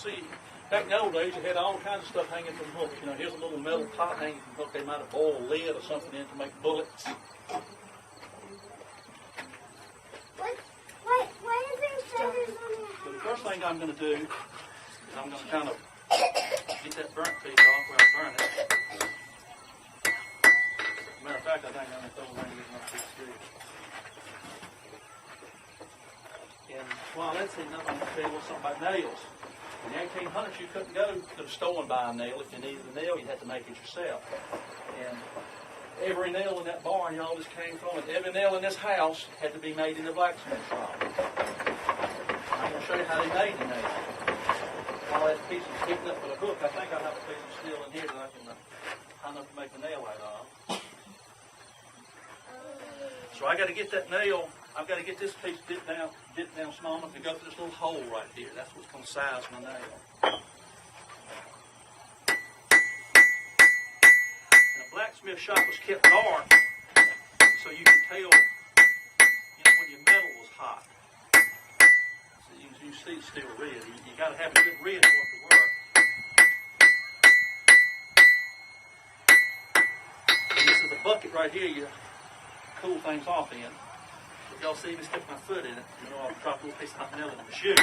see, back in the old days, you had all kinds of stuff hanging from hooks. You know, here's a little metal pot hanging from hook. They might have boiled lead or something in to make bullets. Why is there feathers on your hat? So the first thing I'm going to do is I'm going to kind of get that burnt piece off where I burn it. Matter of fact, I think I'm going to throw it in and get my piece too. And while that's heating up, I'm going to tell you a little something about nails. In the 1800s, you couldn't go to the store and buy a nail. If you needed a nail, you had to make it yourself. And every nail in that barn, y'all, just came from it. Every nail in this house had to be made in the blacksmith shop. I'm going to show you how they made the nail. While that piece is heating up with a hook, I think I have a piece of steel in here that I can hang up to make the nail out of. So I got to get that nail. I've got to get this piece dipped down small enough to go through this little hole right here. That's what's going to size my nail. And a blacksmith shop was kept dark, so you can tell, when your metal was hot. So you see it's still red. You got to have a good red for it to work. And this is a bucket right here. You cool things off in. If y'all see me stick my foot in it, you know I'll drop a little piece of hot nail in the shoe. And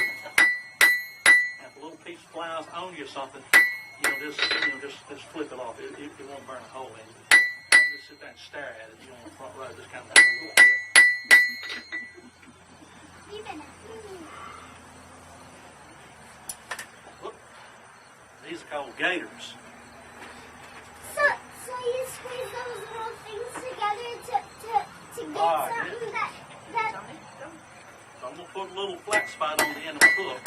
if a little piece flies on you or something, just flip it off. It won't burn a hole in it. Don't just sit there and stare at it. On the front row, just kind of make a little bit. Look, these are called gators. So you squeeze those little things together to get something that. So I'm going to put a little flat spot on the end of the hook.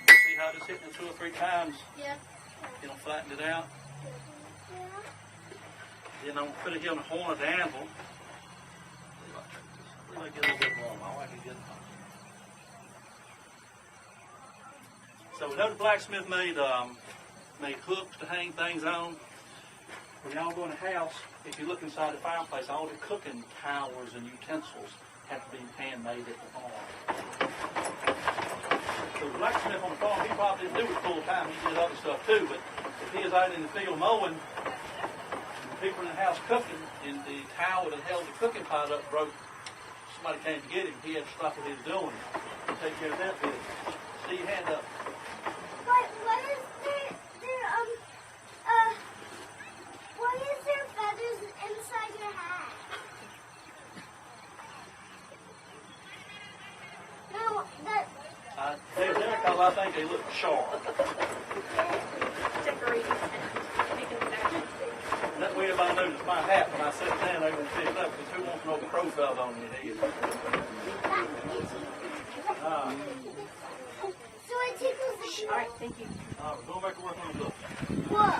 See how just hitting it 2 or 3 times? Yeah. Flatten it out. Yeah. Then I'm going to put it here on the horn of the anvil. Let me get a little bit warm. I like it good. So we know the blacksmith made hooks to hang things on. When y'all go in the house, if you look inside the fireplace, all the cooking towers and utensils have to be handmade at the farm. So the blacksmith on the farm, he probably didn't do it full time. He did other stuff too. But if he was out in the field mowing, and the people in the house cooking, and the tower that held the cooking pot up broke, somebody came to get him. He had to stop what he was doing and take care of that bit. See your hand up. What is there feathers inside your hat? No, They're there because I think they look sharp. That way everybody knows it's my hat. When I set it down, they're going to pick it up because who wants no crow feather on your head? So it tickles the All right, thank you. All right, go back to work on the book. Whoa.